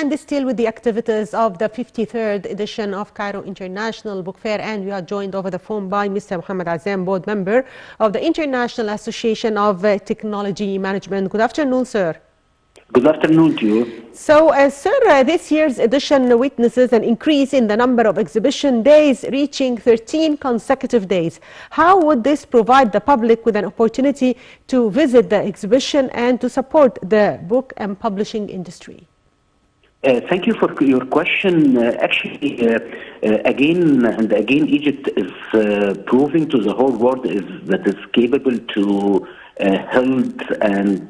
And still with the activities of the 53rd edition of Cairo International Book Fair, and we are joined over the phone by Mr. Mohamed Azzam, board member of the International Association of Technology Management. Good afternoon, sir. Good afternoon to you. So, sir, this year's edition witnesses an increase in the number of exhibition days, reaching 13 consecutive days. How would this provide the public with an opportunity to visit the exhibition and to support the book and publishing industry? Thank you for your question. Again and again, Egypt is proving to the whole world that it's capable to hold and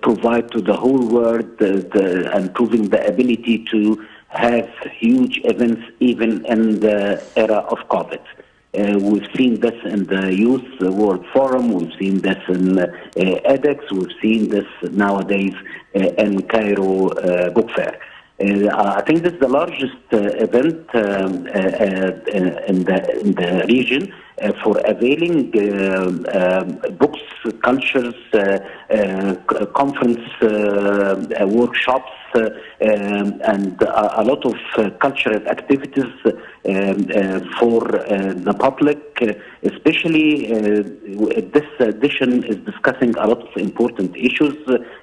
provide to the whole world and proving the ability to have huge events even in the era of COVID. We've seen this in the Youth World Forum, we've seen this in edX, we've seen this nowadays in Cairo Book Fair. I think this is the largest event in the region for availing books, cultures, conference workshops, and a lot of cultural activities for the public. Especially this edition is discussing a lot of important issues,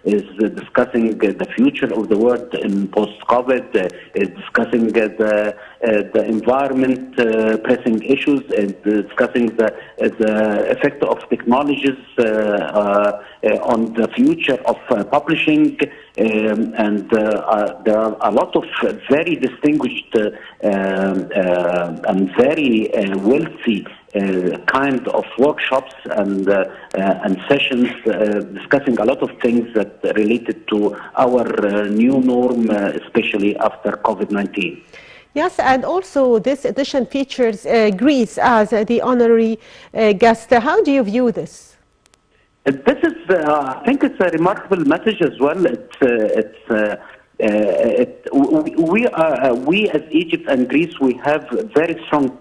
is discussing the future of the world in post-COVID, is discussing the environment pressing issues, and discussing the effect of technologies on the future of publishing. And there are a lot of very distinguished and very wealthy kind of workshops and sessions discussing a lot of things that related to our new norm, especially after COVID-19. Yes, and also this edition features Greece as the honorary guest. How do you view this? This is, I think it's a remarkable message as well. We as Egypt and Greece, we have very strong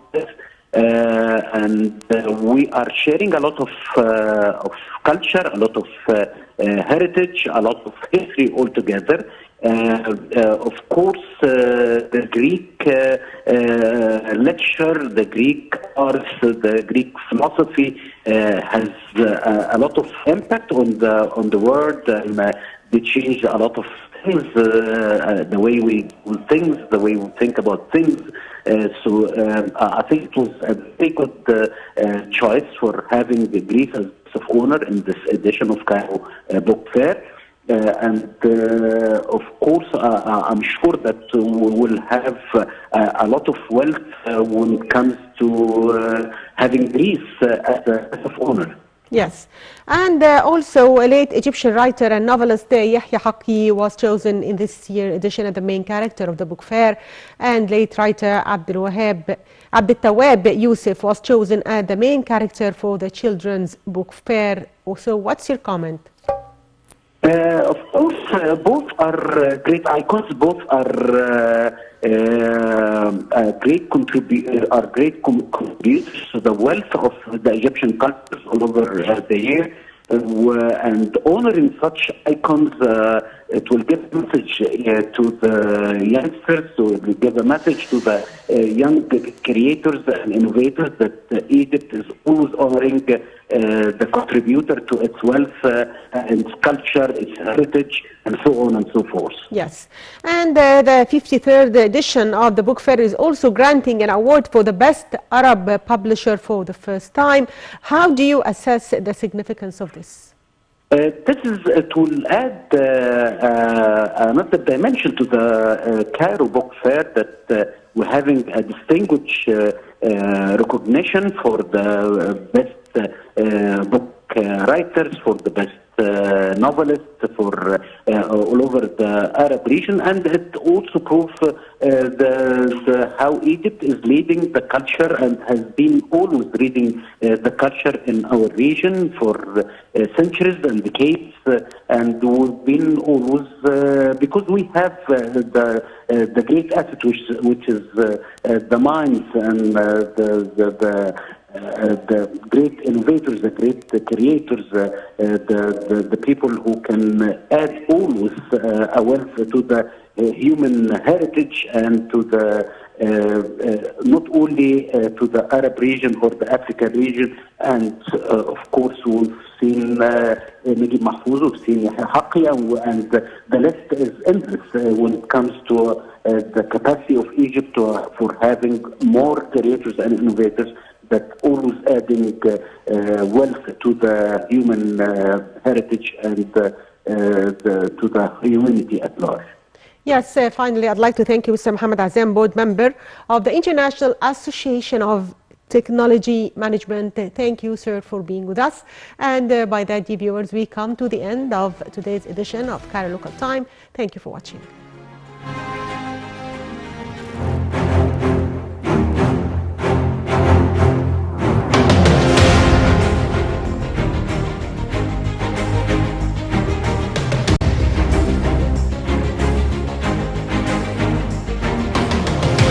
and we are sharing a lot of culture, a lot of heritage, a lot of history altogether. Of course, the Greek literature, the Greek arts, the Greek philosophy has a lot of impact on the world, and they changed a lot of things, the way we do things, the way we think about things. So I think it was a very good choice for having Greece as of honor in this edition of Cairo Book Fair. And of course, I'm sure that we will have a lot of wealth when it comes to having Greece as a guest of honor. Yes, and also a late Egyptian writer and novelist Yahya Haqi was chosen in this year's edition as the main character of the book fair, and late writer Abdeltawab Youssef was chosen as the main character for the children's book fair. So what's your comment? Of course, both are great icons. Both are great contributors to the wealth of the Egyptian cultures all over the year. And honoring such icons, it will give a message to the youngsters, so it will give a message to the young creators and innovators that Egypt is always honoring the contributor to its wealth, its culture, its heritage, and so on and so forth. Yes, and the 53rd edition of the book fair is also granting an award for the best Arab publisher for the first time. How do you assess the significance of this? This is to add another dimension to the Cairo Book Fair, that we're having a distinguished recognition for the best book writers, for the best novelists, for all over the Arab region, and it also proves how Egypt is leading the culture and has been always leading the culture in our region for centuries and decades, and we've been always because we have the great asset which is the minds and the great innovators, the great creators, the people who can add always a wealth to the human heritage and to the not only to the Arab region or the African region, and of course we've seen Naguib Mahfouz, we've seen Yahya Haqqi, and the list is endless when it comes to the capacity of Egypt for having more creators and innovators that always adding wealth to the human heritage and to the humanity at large. Yes, finally, I'd like to thank you, Mr. Mohamed Azzam, board member of the International Association of Technology Management. Thank you, sir, for being with us. And by that, dear viewers, we come to the end of today's edition of Cairo Local Time. Thank you for watching.